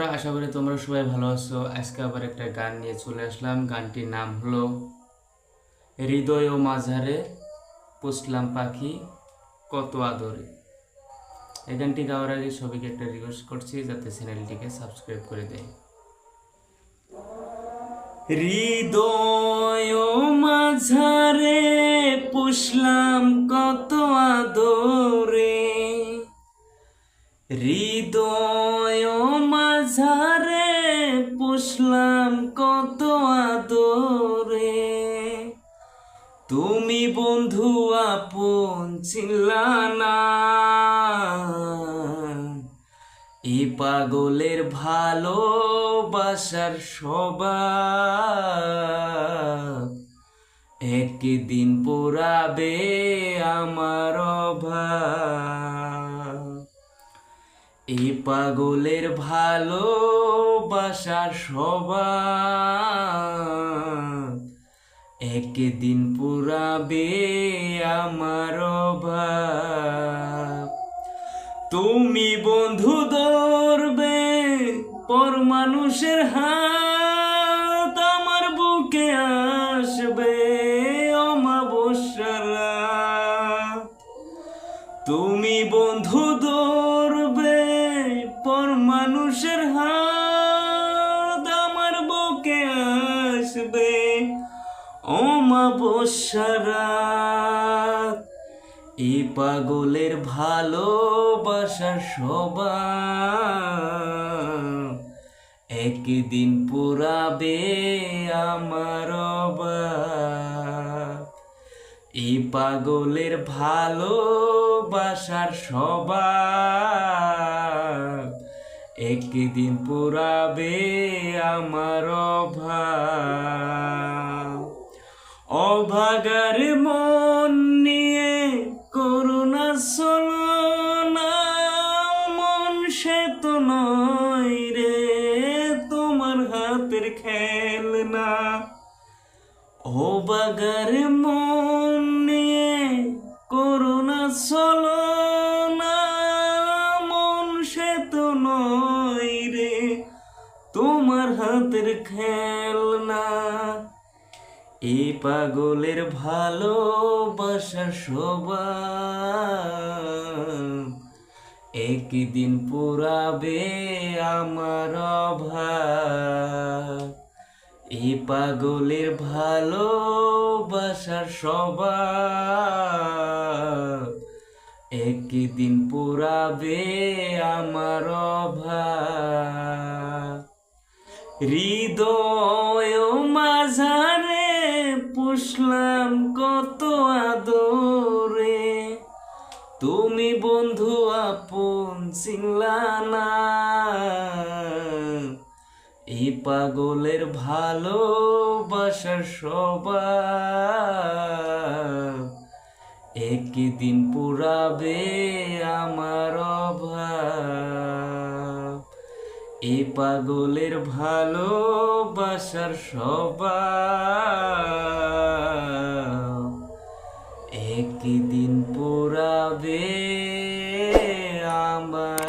বন্ধুরা, আশা করি তোমরা সবাই ভালো আছো। আজকে আবার একটা গান নিয়ে চলে আসলাম। গানটির নাম হলো হৃদয় ও মাঝারে পুষলাম পাখি কত আদরে। এই গানটি গাওয়ার আগে সবাইকে একটা রিকোয়েস্ট করছি যাতে চ্যানেলটিকে সাবস্ক্রাইব করে দেয়। হৃদয় ও মাঝারে পুষলাম কত আদরে, হৃদয় মাঝারে পুষলাম কত আদরে। তুমি বন্ধু আপন ছিলা না, এই পাগলের ভালোবাসার স্বভাব একদিন পোড়াবে আমার অভাব। এই পাগলের ভালোবাসার স্বভাব একদিন পুরাবে আমার অভাব। তুমি বন্ধু ধরবে পর মানুষের হাত, আমার বুকে আসবে অমাবস্যার রাত। তুমি বন্ধু ধরবে পর মানুষের হাত, আমার বুকে আসবে অমাবস্যার রাত। এই পাগলের ভালোবাসার স্বভাব একদিন পুরাবে আমার অভাব। এই পাগলের ভালোবাসার স্বভাব একদিন পুরাবে আমার অভাব। অভাগার মন নিয়ে করুণা ছলনা, মন সে তো নয় রে তোমার হাতের খেলনা। অভাগার মন নিয়ে করুণা ছলনা, মন সে তো নয় রে তোমার হাতের খেলনা। এই পাগলের ভালোবাসার স্বভাব একদিন পুরাবে আমার অভাব। এই পাগলের ভালোবাসার স্বভাব একদিন পুরাবে আমার অভাব। হৃদয় মাঝারে পুষলাম কত আদরে, তুমি বন্ধু আপন ছিলা না। এই পাগলের ভালোবাসার স্বভাব একদিন পুরাবে আমার অভাব। এই পাগলের ভালোবাসার স্বভাব একদিন পুরাবে আমার